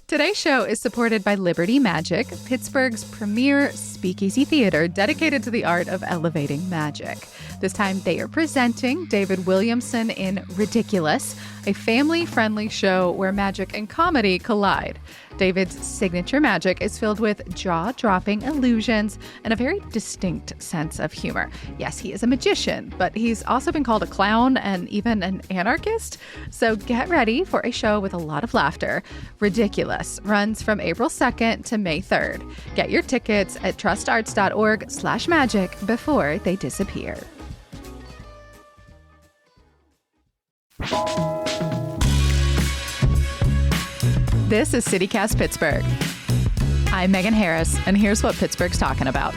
Today's show is supported by Liberty Magic, Pittsburgh's premier speakeasy theater dedicated to the art of elevating magic. This time they are presenting David Williamson in Ridiculous, a family-friendly show where magic and comedy collide. David's signature magic is filled with jaw-dropping illusions and a very distinct sense of humor. Yes, he is a magician, but he's also been called a clown and even an anarchist. So get ready for a show with a lot of laughter. Ridiculous runs from April 2nd to May 3rd. Get your tickets at trustarts.org/magic before they disappear. This is CityCast Pittsburgh. I'm Megan Harris, and here's what Pittsburgh's talking about.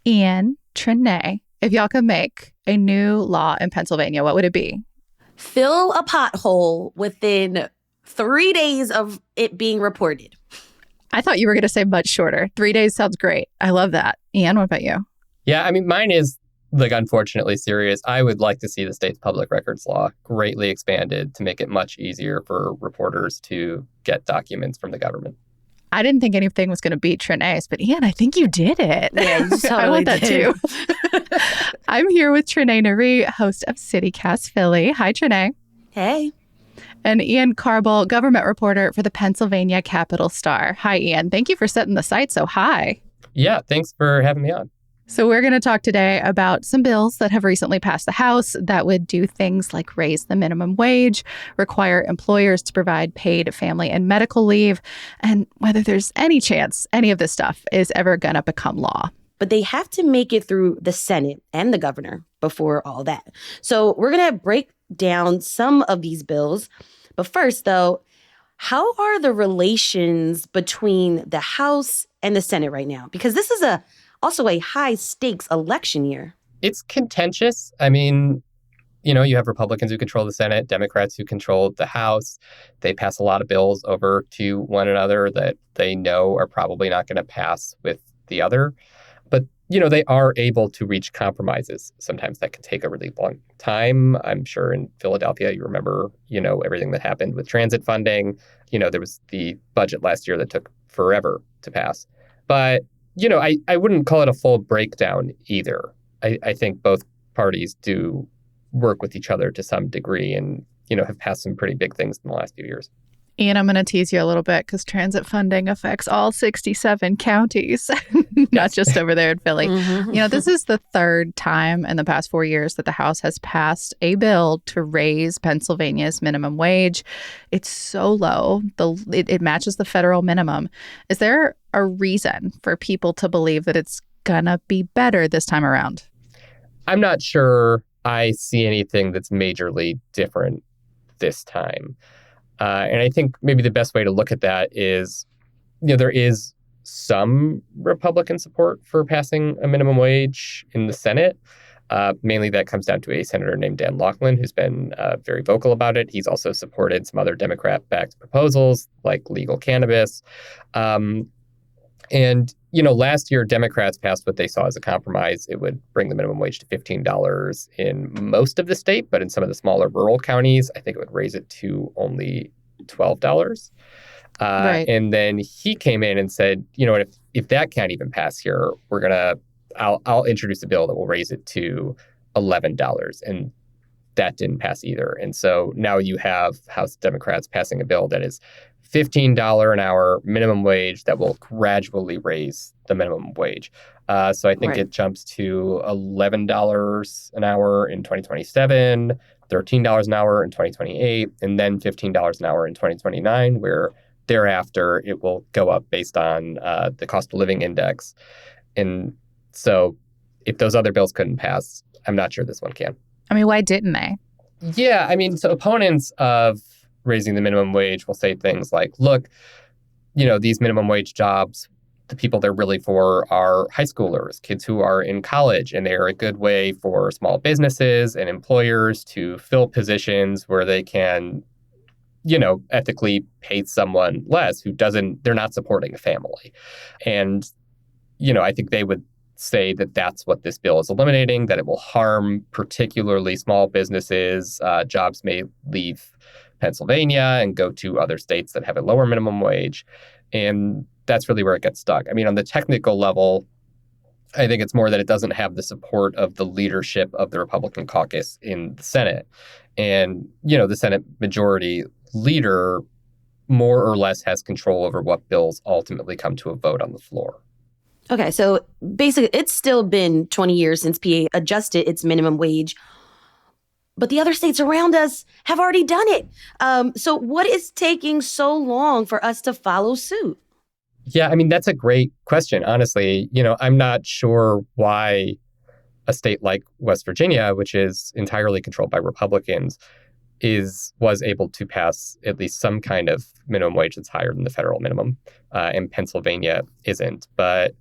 Ian, Trinae, if y'all could make a new law in Pennsylvania, what would it be? Fill a pothole within 3 days of it being reported. I thought you were going to say much shorter. 3 days sounds great. I love that. Ian, what about you? Yeah, I mean, mine is unfortunately serious. I would like to see the state's public records law greatly expanded to make it much easier for reporters to get documents from the government. I didn't think anything was going to beat Trinae's, but Ian, I think you did it. Yeah, you totally I want that did. too. I'm here with Trinae Nari, host of CityCast Philly. Hi, Trinae. Hey. And Ian Carble, government reporter for the Pennsylvania Capital Star. Hi, Ian. Thank you for setting the site so high. Yeah, thanks for having me on. So we're going to talk today about some bills that have recently passed the House that would do things like raise the minimum wage, require employers to provide paid family and medical leave, and whether there's any chance any of this stuff is ever going to become law. But they have to make it through the Senate and the governor before all that. So we're going to break down some of these bills. But first, though, how are the relations between the House and the Senate right now? Because this is also a high-stakes election year. It's contentious. I mean, you have Republicans who control the Senate, Democrats who control the House. They pass a lot of bills over to one another that they know are probably not going to pass with the other. But, they are able to reach compromises. Sometimes that can take a really long time. I'm sure in Philadelphia, you remember, everything that happened with transit funding. There was the budget last year that took forever to pass. But I wouldn't call it a full breakdown either. I think both parties do work with each other to some degree and, have passed some pretty big things in the last few years. Ian, I'm going to tease you a little bit because transit funding affects all 67 counties, not just over there in Philly. Mm-hmm. This is the third time in the past 4 years that the House has passed a bill to raise Pennsylvania's minimum wage. It's so low. It matches the federal minimum. Is there a reason for people to believe that it's going to be better this time around? I'm not sure I see anything that's majorly different this time. And I think maybe the best way to look at that is, there is some Republican support for passing a minimum wage in the Senate. Mainly that comes down to a senator named Dan Laughlin, who's been very vocal about it. He's also supported some other Democrat-backed proposals like legal cannabis. And, last year, Democrats passed what they saw as a compromise. It would bring the minimum wage to $15 in most of the state, but in some of the smaller rural counties, I think it would raise it to only $12. Right. And then he came in and said, if that can't even pass here, I'll introduce a bill that will raise it to $11. And that didn't pass either. And so now you have House Democrats passing a bill that is $15 an hour minimum wage that will gradually raise the minimum wage. So I think It jumps to $11 an hour in 2027, $13 an hour in 2028, and then $15 an hour in 2029, where thereafter it will go up based on the cost of living index. And so if those other bills couldn't pass, I'm not sure this one can. I mean, why didn't they? Yeah, I mean, so opponents of raising the minimum wage will say things like, look, these minimum wage jobs, the people they're really for are high schoolers, kids who are in college, and they're a good way for small businesses and employers to fill positions where they can, ethically pay someone less they're not supporting a family. And, I think they would say that that's what this bill is eliminating, that it will harm particularly small businesses. Jobs may leave Pennsylvania and go to other states that have a lower minimum wage. And that's really where it gets stuck. I mean, on the technical level, I think it's more that it doesn't have the support of the leadership of the Republican caucus in the Senate. And, the Senate majority leader more or less has control over what bills ultimately come to a vote on the floor. Okay, so basically, it's still been 20 years since PA adjusted its minimum wage, but the other states around us have already done it. So what is taking so long for us to follow suit? Yeah, I mean, that's a great question, honestly. I'm not sure why a state like West Virginia, which is entirely controlled by Republicans, was able to pass at least some kind of minimum wage that's higher than the federal minimum, and Pennsylvania isn't. But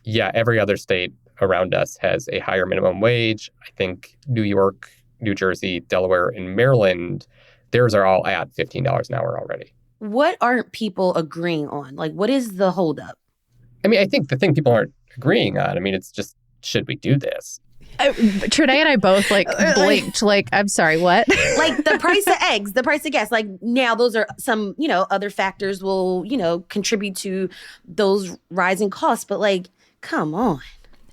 yeah, every other state around us has a higher minimum wage. I think New York, New Jersey, Delaware, and Maryland, theirs are all at $15 an hour already. What aren't people agreeing on? Like, what is the holdup? I mean, I think the thing people aren't agreeing on, it's just, should we do this? Trinae and I both blinked. I'm sorry, what? Like the price of eggs, the price of gas. Like now those are some, other factors will, contribute to those rising costs. But come on.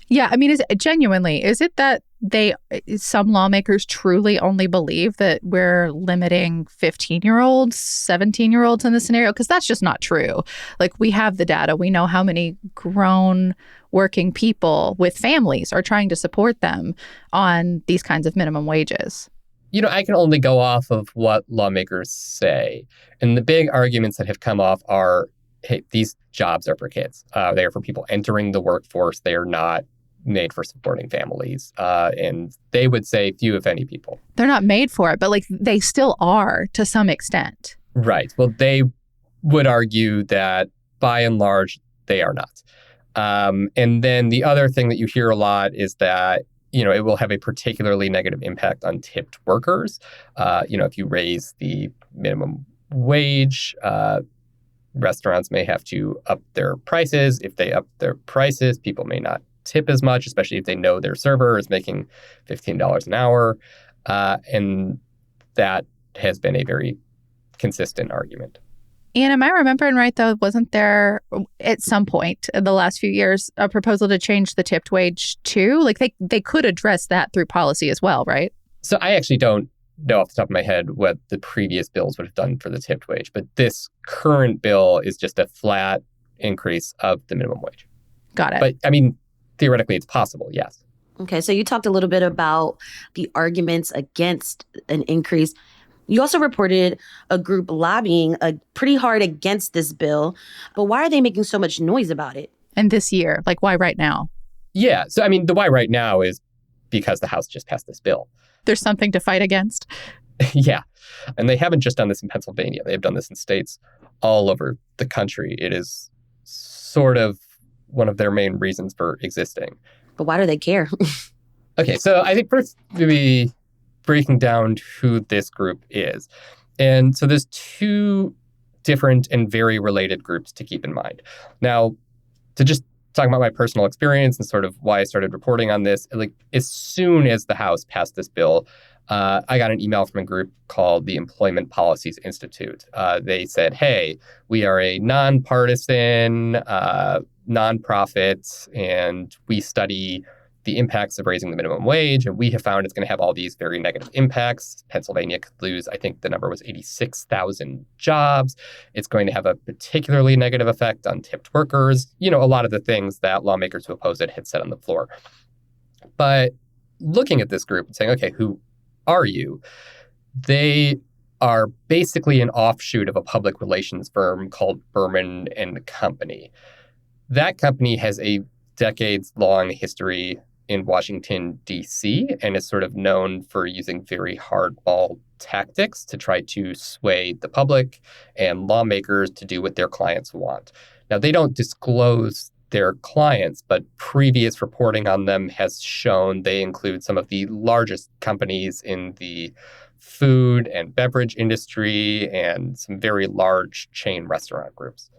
Yeah, I mean, is it that some lawmakers truly only believe that we're limiting 15-year-olds, 17-year-olds in this scenario? Because that's just not true. We have the data. We know how many grown working people with families are trying to support them on these kinds of minimum wages. I can only go off of what lawmakers say. And the big arguments that have come off are, hey, these jobs are for kids. They are for people entering the workforce. They are not made for supporting families. And they would say few, if any, people. They're not made for it, but they still are to some extent. Right. Well, they would argue that by and large, they are not. And then the other thing that you hear a lot is that, it will have a particularly negative impact on tipped workers. If you raise the minimum wage, restaurants may have to up their prices. If they up their prices, people may not tip as much, especially if they know their server is making $15 an hour. And that has been a very consistent argument. And am I remembering right, though, wasn't there at some point in the last few years a proposal to change the tipped wage too? They could address that through policy as well, right? So I actually don't know off the top of my head what the previous bills would have done for the tipped wage. But this current bill is just a flat increase of the minimum wage. Got it. But theoretically, it's possible, yes. Okay, so you talked a little bit about the arguments against an increase. You also reported a group lobbying pretty hard against this bill. But why are they making so much noise about it? And this year, why right now? Yeah, so the why right now is because the House just passed this bill. There's something to fight against? Yeah, and they haven't just done this in Pennsylvania. They have done this in states all over the country. It is sort of one of their main reasons for existing. But why do they care? Okay, so I think first maybe breaking down who this group is. And so there's two different and very related groups to keep in mind. Now, to just talk about my personal experience and sort of why I started reporting on this, as soon as the House passed this bill, I got an email from a group called the Employment Policies Institute. They said, hey, we are a nonpartisan nonprofit, and we study the impacts of raising the minimum wage, and we have found it's going to have all these very negative impacts. Pennsylvania could lose, I think the number was 86,000 jobs. It's going to have a particularly negative effect on tipped workers. A lot of the things that lawmakers who oppose it had said on the floor. But looking at this group and saying, okay, who are you? They are basically an offshoot of a public relations firm called Berman and Company. That company has a decades-long history in Washington, D.C., and is sort of known for using very hardball tactics to try to sway the public and lawmakers to do what their clients want. Now, they don't disclose their clients, but previous reporting on them has shown they include some of the largest companies in the food and beverage industry and some very large chain restaurant groups.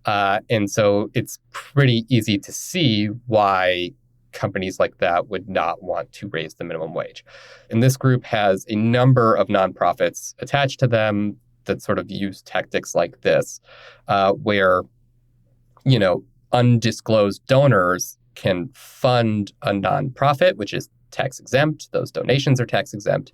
And so it's pretty easy to see why companies like that would not want to raise the minimum wage. And this group has a number of nonprofits attached to them that sort of use tactics like this, where, undisclosed donors can fund a nonprofit, which is tax exempt. Those donations are tax exempt.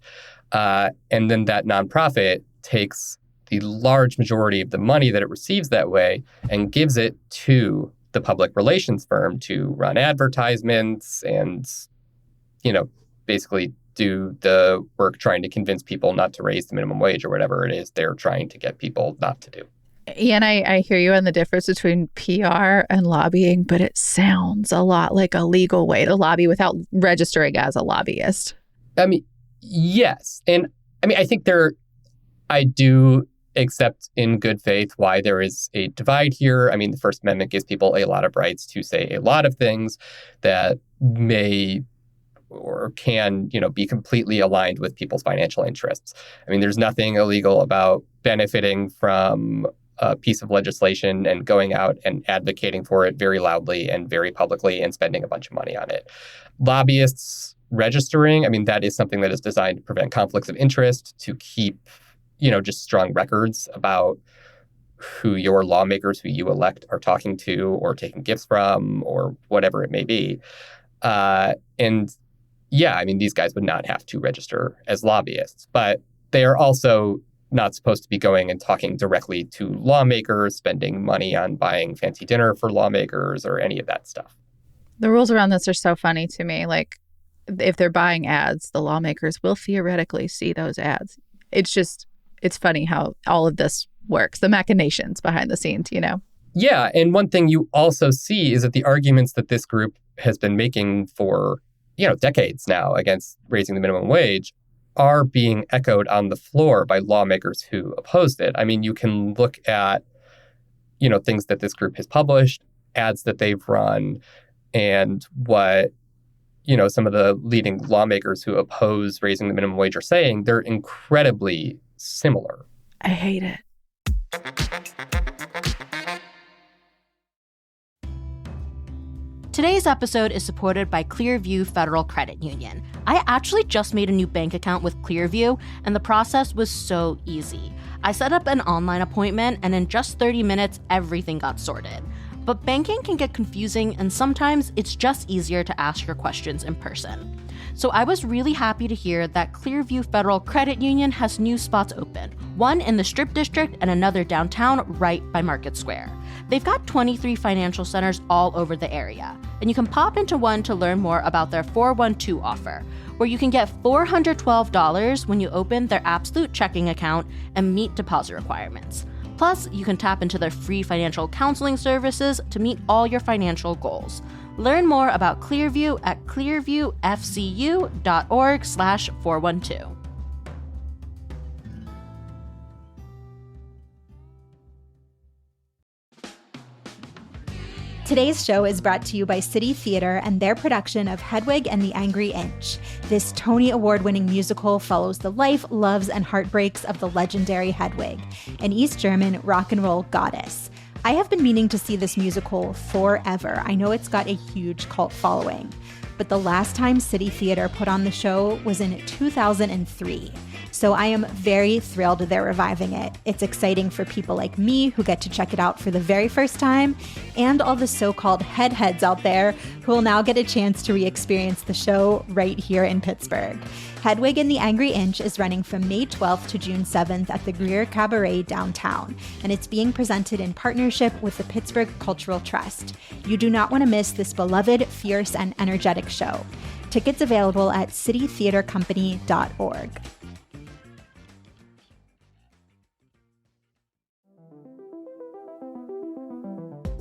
And then that nonprofit takes the large majority of the money that it receives that way and gives it to the public relations firm to run advertisements and, basically do the work trying to convince people not to raise the minimum wage or whatever it is they're trying to get people not to do. Yeah, and I hear you on the difference between PR and lobbying, but it sounds a lot like a legal way to lobby without registering as a lobbyist. I mean, yes. And I think I do accept in good faith why there is a divide here. I mean, the First Amendment gives people a lot of rights to say a lot of things that may or can, be completely aligned with people's financial interests. I mean, there's nothing illegal about benefiting from a piece of legislation and going out and advocating for it very loudly and very publicly and spending a bunch of money on it. Lobbyists registering, that is something that is designed to prevent conflicts of interest, to keep, just strong records about who your lawmakers, who you elect, are talking to or taking gifts from or whatever it may be. These guys would not have to register as lobbyists, but they are also not supposed to be going and talking directly to lawmakers, spending money on buying fancy dinner for lawmakers or any of that stuff. The rules around this are so funny to me. Like, if they're buying ads, the lawmakers will theoretically see those ads. It's funny how all of this works, the machinations behind the scenes, Yeah, and one thing you also see is that the arguments that this group has been making for, decades now against raising the minimum wage are being echoed on the floor by lawmakers who opposed it. I mean, you can look at, things that this group has published, ads that they've run, and what, some of the leading lawmakers who oppose raising the minimum wage are saying. They're incredibly similar. I hate it. Today's episode is supported by Clearview Federal Credit Union. I actually just made a new bank account with Clearview, and the process was so easy. I set up an online appointment, and in just 30 minutes, everything got sorted. But banking can get confusing, and sometimes it's just easier to ask your questions in person. So I was really happy to hear that Clearview Federal Credit Union has new spots open, one in the Strip District and another downtown right by Market Square. They've got 23 financial centers all over the area, and you can pop into one to learn more about their 412 offer, where you can get $412 when you open their Absolute checking account and meet deposit requirements. Plus, you can tap into their free financial counseling services to meet all your financial goals. Learn more about Clearview at clearviewfcu.org/412. Today's show is brought to you by City Theater and their production of Hedwig and the Angry Inch. This Tony Award-winning musical follows the life, loves, and heartbreaks of the legendary Hedwig, an East German rock and roll goddess. I have been meaning to see this musical forever. I know it's got a huge cult following, but the last time City Theater put on the show was in 2003. So I am very thrilled they're reviving it. It's exciting for people like me who get to check it out for the very first time, and all the so-called heads out there who will now get a chance to re-experience the show right here in Pittsburgh. Hedwig and the Angry Inch is running from May 12th to June 7th at the Greer Cabaret downtown, and it's being presented in partnership with the Pittsburgh Cultural Trust. You do not want to miss this beloved, fierce, and energetic show. Tickets available at citytheatercompany.org.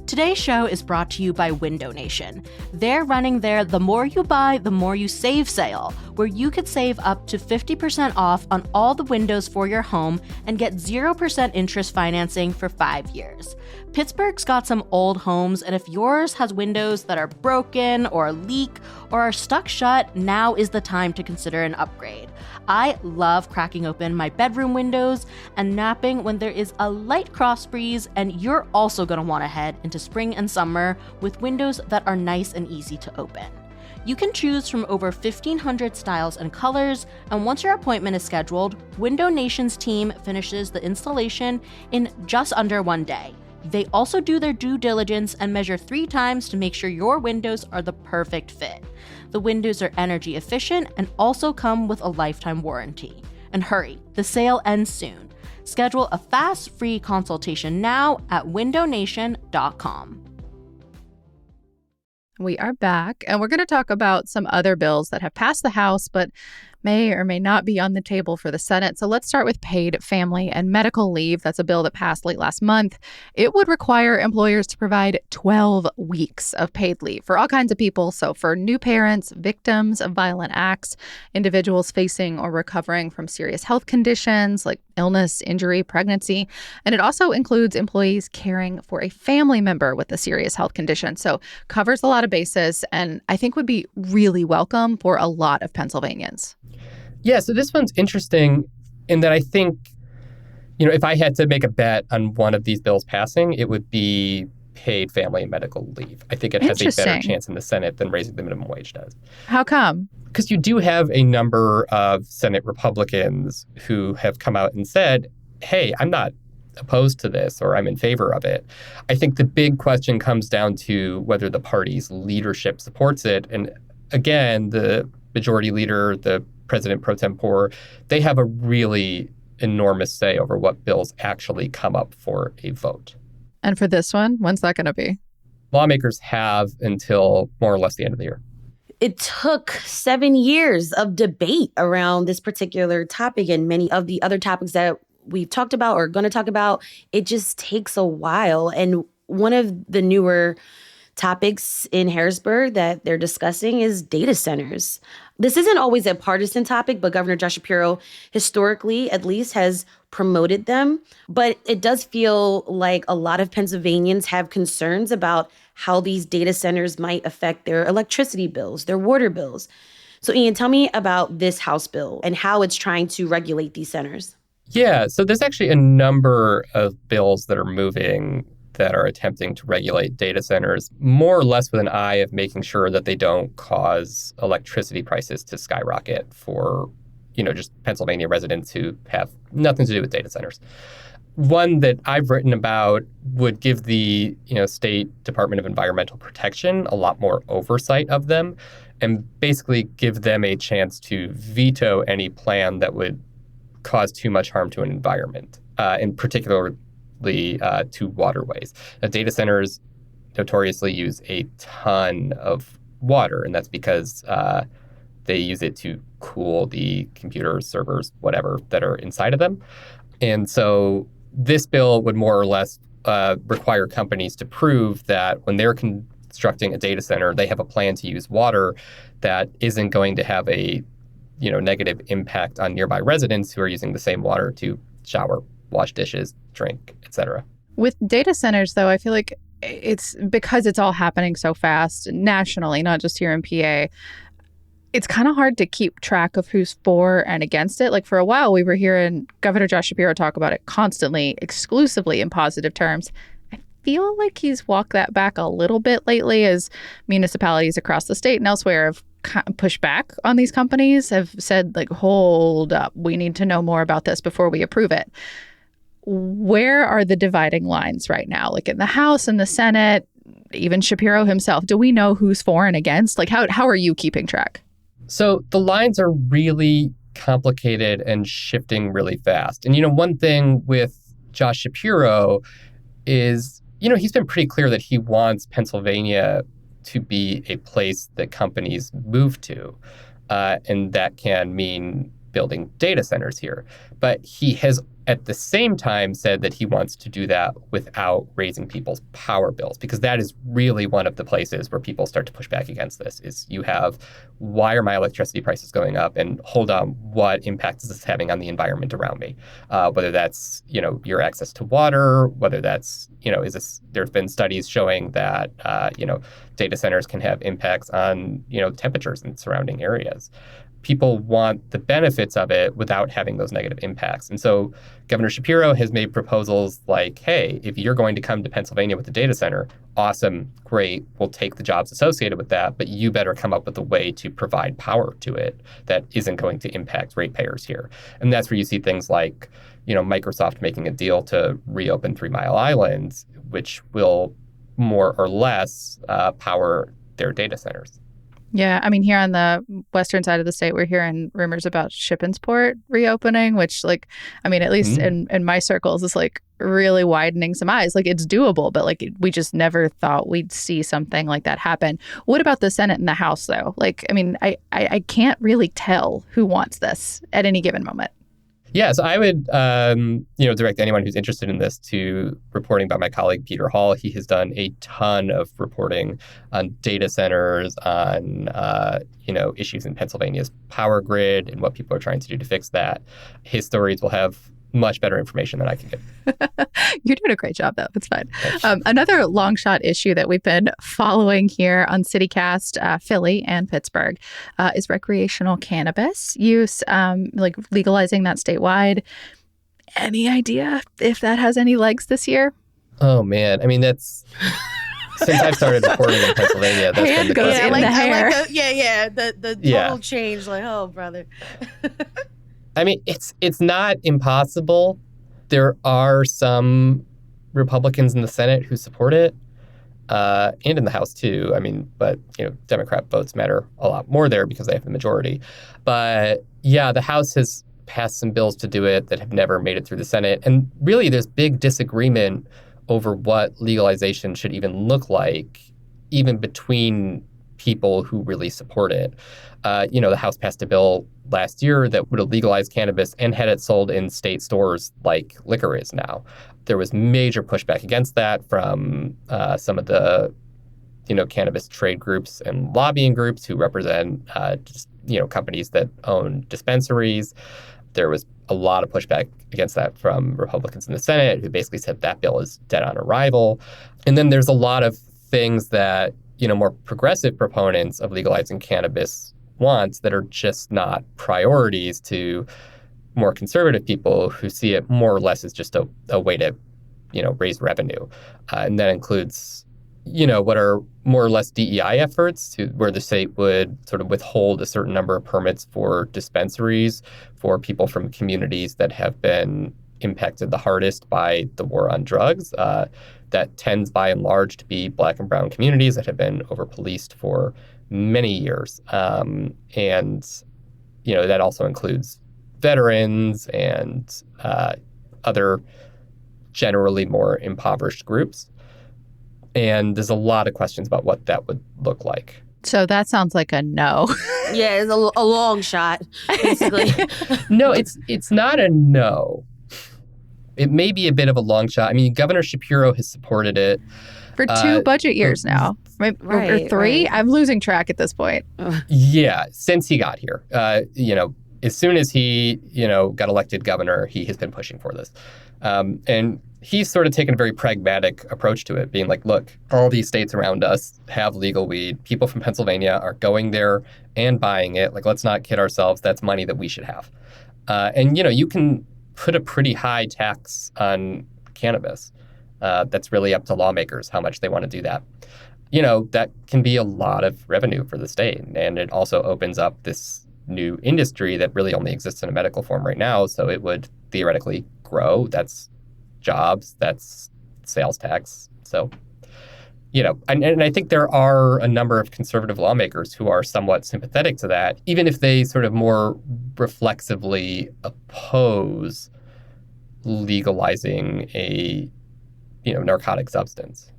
Today's show is brought to you by Window Nation. They're running their The More You Buy, The More You Save sale, where you could save up to 50% off on all the windows for your home and get 0% interest financing for 5 years. Pittsburgh's got some old homes, and if yours has windows that are broken or leak or are stuck shut, now is the time to consider an upgrade. I love cracking open my bedroom windows and napping when there is a light cross breeze, and you're also going to want to head into spring and summer with windows that are nice and easy to open. You can choose from over 1,500 styles and colors, and once your appointment is scheduled, Window Nation's team finishes the installation in just under 1 day. They also do their due diligence and measure 3 times to make sure your windows are the perfect fit. The windows are energy efficient and also come with a lifetime warranty. And hurry, the sale ends soon. Schedule a fast, free consultation now at windownation.com. We are back, and we're going to talk about some other bills that have passed the House, but may or may not be on the table for the Senate. So let's start with paid family and medical leave. That's a bill that passed late last month. It would require employers to provide 12 weeks of paid leave for all kinds of people. So for new parents, victims of violent acts, individuals facing or recovering from serious health conditions like illness, injury, pregnancy. And it also includes employees caring for a family member with a serious health condition. So covers a lot of bases, and I think would be really welcome for a lot of Pennsylvanians. Yeah, so this one's interesting in that I think, if I had to make a bet on one of these bills passing, it would be paid family and medical leave. I think it has a better chance in the Senate than raising the minimum wage does. How come? Because you do have a number of Senate Republicans who have come out and said, hey, I'm not opposed to this or I'm in favor of it. I think the big question comes down to whether the party's leadership supports it. And again, the majority leader, the President pro tempore, they have a really enormous say over what bills actually come up for a vote. And for this one, when's that going to be? Lawmakers have until more or less the end of the year. It took 7 years of debate around this particular topic and many of the other topics that we've talked about or going to talk about. It just takes a while. And one of the newer topics in Harrisburg that they're discussing is data centers. This isn't always a partisan topic, but Governor Josh Shapiro, historically at least, has promoted them. But it does feel like a lot of Pennsylvanians have concerns about how these data centers might affect their electricity bills, their water bills. So Ian, tell me about this House bill and how it's trying to regulate these centers. Yeah, so there's actually a number of bills that are moving that are attempting to regulate data centers, more or less with an eye of making sure that they don't cause electricity prices to skyrocket for, just Pennsylvania residents who have nothing to do with data centers. One that I've written about would give the, State Department of Environmental Protection a lot more oversight of them and basically give them a chance to veto any plan that would cause too much harm to an environment, in particular to waterways. Now, data centers notoriously use a ton of water, and that's because they use it to cool the computers, servers, whatever that are inside of them. And so this bill would more or less require companies to prove that when they're constructing a data center, they have a plan to use water that isn't going to have a negative impact on nearby residents who are using the same water to shower, wash dishes, drink, etc. With data centers, though, I feel like it's because it's all happening so fast nationally, not just here in PA. It's kind of hard to keep track of who's for and against it. Like for a while, we were hearing Governor Josh Shapiro talk about it constantly, exclusively in positive terms. I feel like he's walked that back a little bit lately as municipalities across the state and elsewhere have pushed back on these companies, have said, like, hold up, we need to know more about this before we approve it. Where are the dividing lines right now? Like in the House and the Senate, even Shapiro himself, do we know who's for and against? Like, how are you keeping track? So the lines are really complicated and shifting really fast. And, one thing with Josh Shapiro is, he's been pretty clear that he wants Pennsylvania to be a place that companies move to. And that can mean building data centers here. But he has at the same time said that he wants to do that without raising people's power bills, because that is really one of the places where people start to push back against this is you have, why are my electricity prices going up? And hold on, what impact is this having on the environment around me? Whether that's, your access to water, whether that's, there's been studies showing that, data centers can have impacts on, temperatures in surrounding areas. people want the benefits of it without having those negative impacts. And so Governor Shapiro has made proposals like, hey, if you're going to come to Pennsylvania with a data center, awesome, great, we'll take the jobs associated with that, but you better come up with a way to provide power to it that isn't going to impact ratepayers here. And that's where you see things like, Microsoft making a deal to reopen 3 Mile Island, which will more or less power their data centers. Yeah, I mean, here on the western side of the state, we're hearing rumors about Shippensport reopening, which, at least in my circles, is really widening some eyes. It's doable, but we just never thought we'd see something like that happen. What about the Senate and the House, though? I can't really tell who wants this at any given moment. Yeah, so I would, direct anyone who's interested in this to reporting by my colleague Peter Hall. He has done a ton of reporting on data centers, on issues in Pennsylvania's power grid and what people are trying to do to fix that. His stories will have much better information than I can give. You're doing a great job, though. It's fine. Another long shot issue that we've been following here on CityCast, Philly and Pittsburgh, is recreational cannabis use, legalizing that statewide. Any idea if that has any legs this year? Oh, man. I mean, that's... Since I've started reporting in Pennsylvania, that's been the goes in the hair. The total change. Oh, brother. I mean, it's not impossible. There are some Republicans in the Senate who support it, and in the House too. I mean, but Democrat votes matter a lot more there because they have the majority. But yeah, the House has passed some bills to do it that have never made it through the Senate, and really, there's big disagreement over what legalization should even look like, even between people who really support it. The House passed a bill last year that would have legalized cannabis and had it sold in state stores like liquor is now. There was major pushback against that from some of the, cannabis trade groups and lobbying groups who represent, companies that own dispensaries. There was a lot of pushback against that from Republicans in the Senate who basically said that bill is dead on arrival. And then there's a lot of things that more progressive proponents of legalizing cannabis want that are just not priorities to more conservative people who see it more or less as just a way to, raise revenue. And that includes, what are more or less DEI efforts where the state would sort of withhold a certain number of permits for dispensaries for people from communities that have been impacted the hardest by the war on drugs. That tends by and large to be Black and brown communities that have been over-policed for many years. And, that also includes veterans and other generally more impoverished groups. And there's a lot of questions about what that would look like. So that sounds like a no. Yeah, it's a long shot, basically. No, it's not a no. It may be a bit of a long shot. I mean, Governor Shapiro has supported it. For 2 budget years now. Right, or 3? Right. I'm losing track at this point. Yeah, since he got here. As soon as he, got elected governor, he has been pushing for this. And he's sort of taken a very pragmatic approach to it, being like, look, all these states around us have legal weed. People from Pennsylvania are going there and buying it. Let's not kid ourselves. That's money that we should have. And, you can put a pretty high tax on cannabis. That's really up to lawmakers how much they want to do that. That can be a lot of revenue for the state. And it also opens up this new industry that really only exists in a medical form right now. So it would theoretically grow. That's jobs, that's sales tax. So, and I think there are a number of conservative lawmakers who are somewhat sympathetic to that, even if they sort of more reflexively oppose legalizing a, narcotic substance.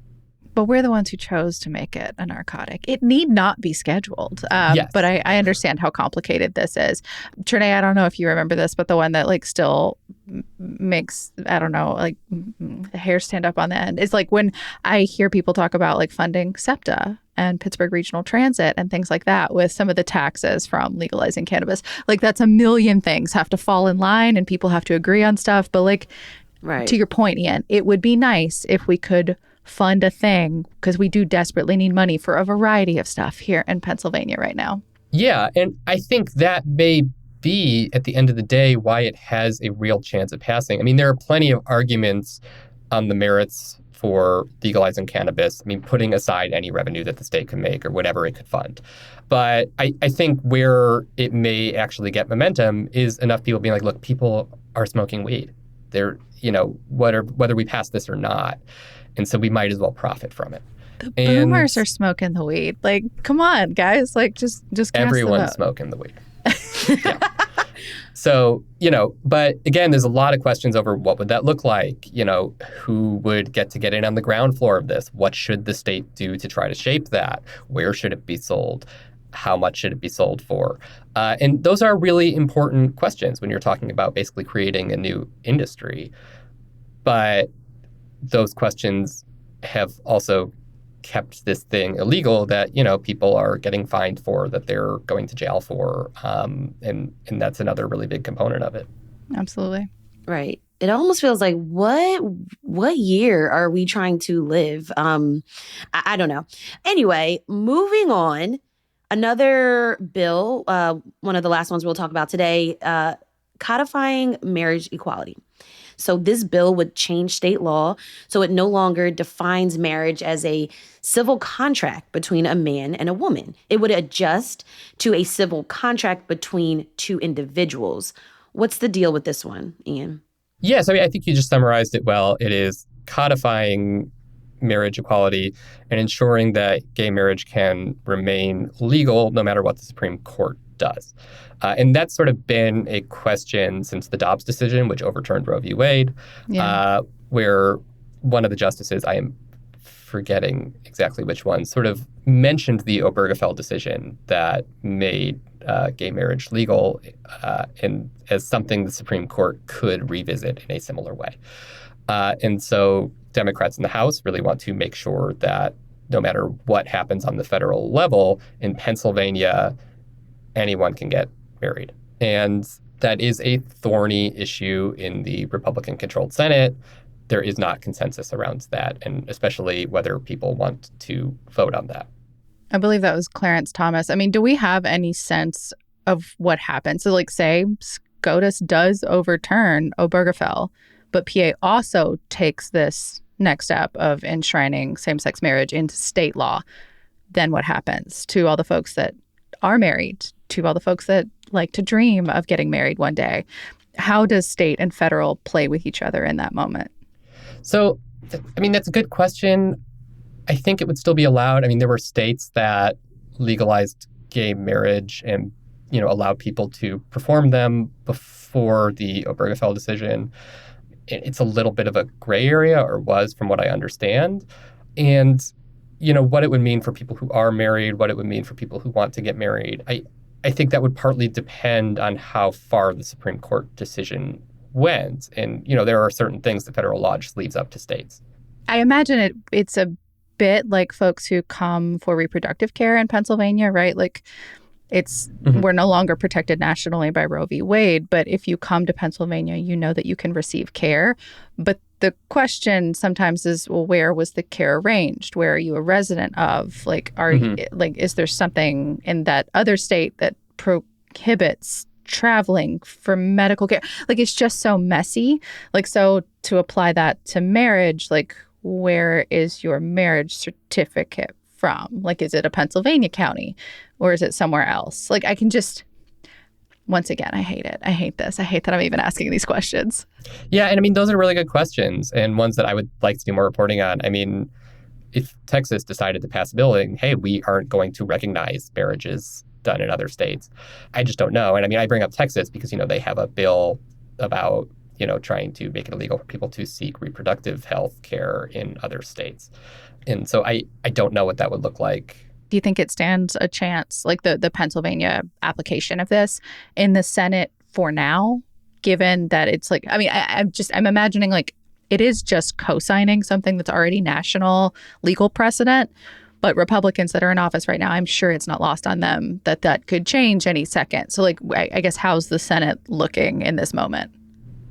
But we're the ones who chose to make it a narcotic. It need not be scheduled. Yes. But I understand how complicated this is. Trinae, I don't know if you remember this, but the one that still makes, the hair stand up on the end. It's when I hear people talk about funding SEPTA and Pittsburgh Regional Transit and things like that with some of the taxes from legalizing cannabis. That's a million things have to fall in line and people have to agree on stuff. But right. To your point, Ian, it would be nice if we could fund a thing because we do desperately need money for a variety of stuff here in Pennsylvania right now. Yeah, and I think that may be, at the end of the day, why it has a real chance of passing. I mean, there are plenty of arguments on the merits for legalizing cannabis. I mean, putting aside any revenue that the state can make or whatever it could fund. But I think where it may actually get momentum is enough people being like, look, people are smoking weed. They're, whether we pass this or not. And so we might as well profit from it. The boomers are smoking the weed. Like, come on, guys. Like, just cast everyone's smoking the weed. Yeah. So, but again, there's a lot of questions over what would that look like? Who would get in on the ground floor of this? What should the state do to try to shape that? Where should it be sold? How much should it be sold for? And those are really important questions when you're talking about basically creating a new industry. But those questions have also kept this thing illegal that, people are getting fined for, that they're going to jail for. And that's another really big component of it. Absolutely. Right. It almost feels like what year are we trying to live? I don't know. Anyway, moving on. Another bill, one of the last ones we'll talk about today, codifying marriage equality. So this bill would change state law so it no longer defines marriage as a civil contract between a man and a woman. It would adjust to a civil contract between two individuals. What's the deal with this one, Ian? Yes, I think you just summarized it well. It is codifying marriage equality and ensuring that gay marriage can remain legal no matter what the Supreme Court does. And that's sort of been a question since the Dobbs decision, which overturned Roe v. Wade, where one of the justices, I am forgetting exactly which one, sort of mentioned the Obergefell decision that made gay marriage legal and as something the Supreme Court could revisit in a similar way. And so Democrats in the House really want to make sure that no matter what happens on the federal level, in Pennsylvania, anyone can get married. And that is a thorny issue in the Republican-controlled Senate. There is not consensus around that, and especially whether people want to vote on that. I believe that was Clarence Thomas. I mean, do we have any sense of what happened? So, say SCOTUS does overturn Obergefell, but PA also takes this next step of enshrining same-sex marriage into state law. Then what happens to all the folks that are married, to all the folks that like to dream of getting married one day? How does state and federal play with each other in that moment? So, that's a good question. I think it would still be allowed. There were states that legalized gay marriage and, allowed people to perform them before the Obergefell decision. It's a little bit of a gray area, or was, from what I understand. And, what it would mean for people who are married, what it would mean for people who want to get married. I think that would partly depend on how far the Supreme Court decision went. And, there are certain things that federal law just leaves up to states. I imagine it's a bit like folks who come for reproductive care in Pennsylvania, right? We're no longer protected nationally by Roe v. Wade, but if you come to Pennsylvania, you know that you can receive care. But the question sometimes is, well, where was the care arranged? Where are you a resident of? Is there something in that other state that prohibits traveling for medical care? It's just so messy. So to apply that to marriage, where is your marriage certificate from? Is it a Pennsylvania county or is it somewhere else? I can just, once again, I hate it. I hate this. I hate that I'm even asking these questions. Yeah. And those are really good questions and ones that I would like to do more reporting on. If Texas decided to pass a bill saying, hey, we aren't going to recognize marriages done in other states, I just don't know. And I bring up Texas because, they have a bill about, trying to make it illegal for people to seek reproductive health care in other states. And so I don't know what that would look like. Do you think it stands a chance, the Pennsylvania application of this in the Senate for now, given that it's I'm imagining it is just co-signing something that's already national legal precedent. But Republicans that are in office right now, I'm sure it's not lost on them that could change any second. So I guess how's the Senate looking in this moment?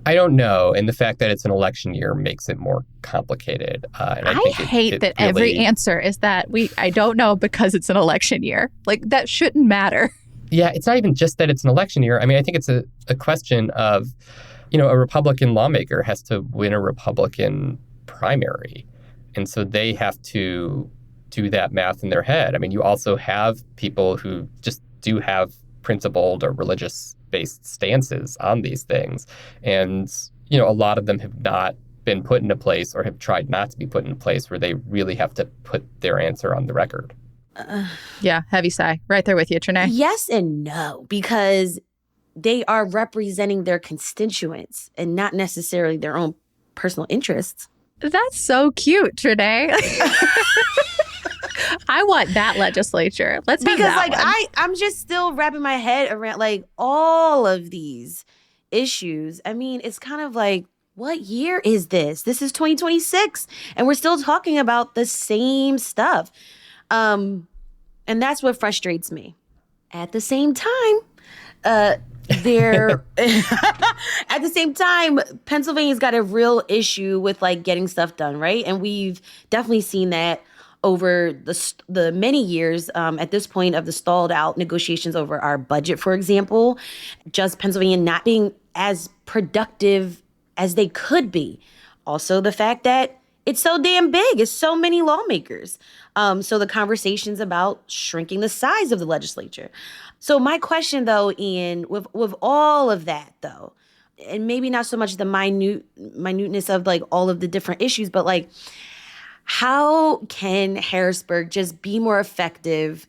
I don't know. And the fact that it's an election year makes it more complicated. And I hate that every answer is that I don't know because it's an election year. That shouldn't matter. Yeah, it's not even just that it's an election year. I mean, I think it's a question of, a Republican lawmaker has to win a Republican primary. And so they have to do that math in their head. I mean, you also have people who just do have principled or religious-based stances on these things. And, a lot of them have not been put into place or have tried not to be put into place where they really have to put their answer on the record. Yeah, heavy sigh. Right there with you, Trinae. Yes and no, because they are representing their constituents and not necessarily their own personal interests. That's so cute, Trinae. I want that legislature. Let's have because that one. I'm just still wrapping my head around all of these issues. I mean, it's kind of like, what year is this? This is 2026, and we're still talking about the same stuff. And that's what frustrates me. At the same time, Pennsylvania's got a real issue with getting stuff done, right? And we've definitely seen that over the many years at this point of the stalled out negotiations over our budget, for example, just Pennsylvania not being as productive as they could be. Also, the fact that it's so damn big. It's so many lawmakers. So the conversations about shrinking the size of the legislature. So my question, though, Ian, with all of that, though, and maybe not so much the minuteness of all of the different issues, but how can Harrisburg just be more effective,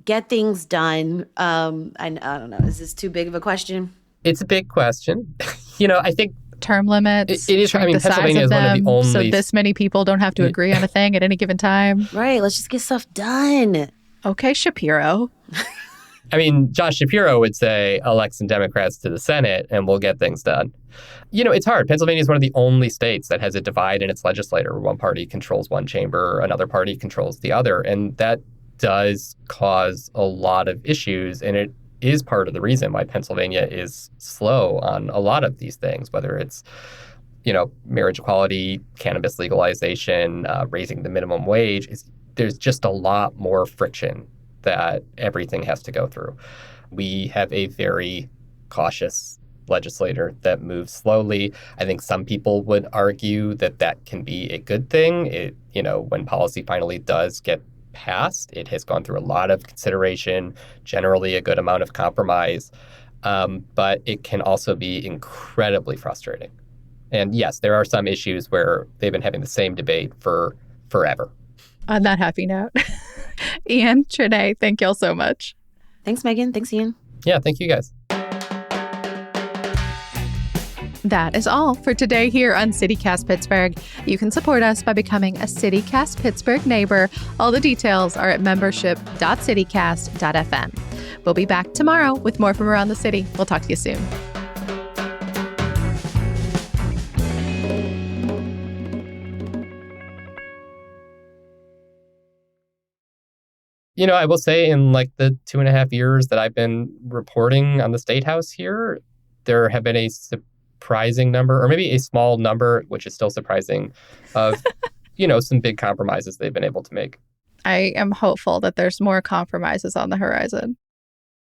get things done? I don't know. Is this too big of a question? It's a big question. I think term limits. It is. Shrink the size Pennsylvania of is one of them, the only. so this many people don't have to agree on a thing at any given time. Right. Let's just get stuff done. Okay, Shapiro. I mean, Josh Shapiro would say, elect some Democrats to the Senate and we'll get things done. It's hard. Pennsylvania is one of the only states that has a divide in its legislature. One party controls one chamber, another party controls the other. And that does cause a lot of issues. And it is part of the reason why Pennsylvania is slow on a lot of these things, whether it's, marriage equality, cannabis legalization, raising the minimum wage. There's just a lot more friction that everything has to go through. We have a very cautious legislator that moves slowly. I think some people would argue that that can be a good thing. When policy finally does get passed, it has gone through a lot of consideration, generally a good amount of compromise, but it can also be incredibly frustrating. And yes, there are some issues where they've been having the same debate for forever. On that happy note, Ian, Trinae, thank y'all so much. Thanks, Megan. Thanks, Ian. Yeah, thank you guys. That is all for today here on CityCast Pittsburgh. You can support us by becoming a CityCast Pittsburgh neighbor. All the details are at membership.citycast.fm. We'll be back tomorrow with more from around the city. We'll talk to you soon. I will say in the 2.5 years that I've been reporting on the State House here, there have been a surprising number, or maybe a small number, which is still surprising, of, some big compromises they've been able to make. I am hopeful that there's more compromises on the horizon.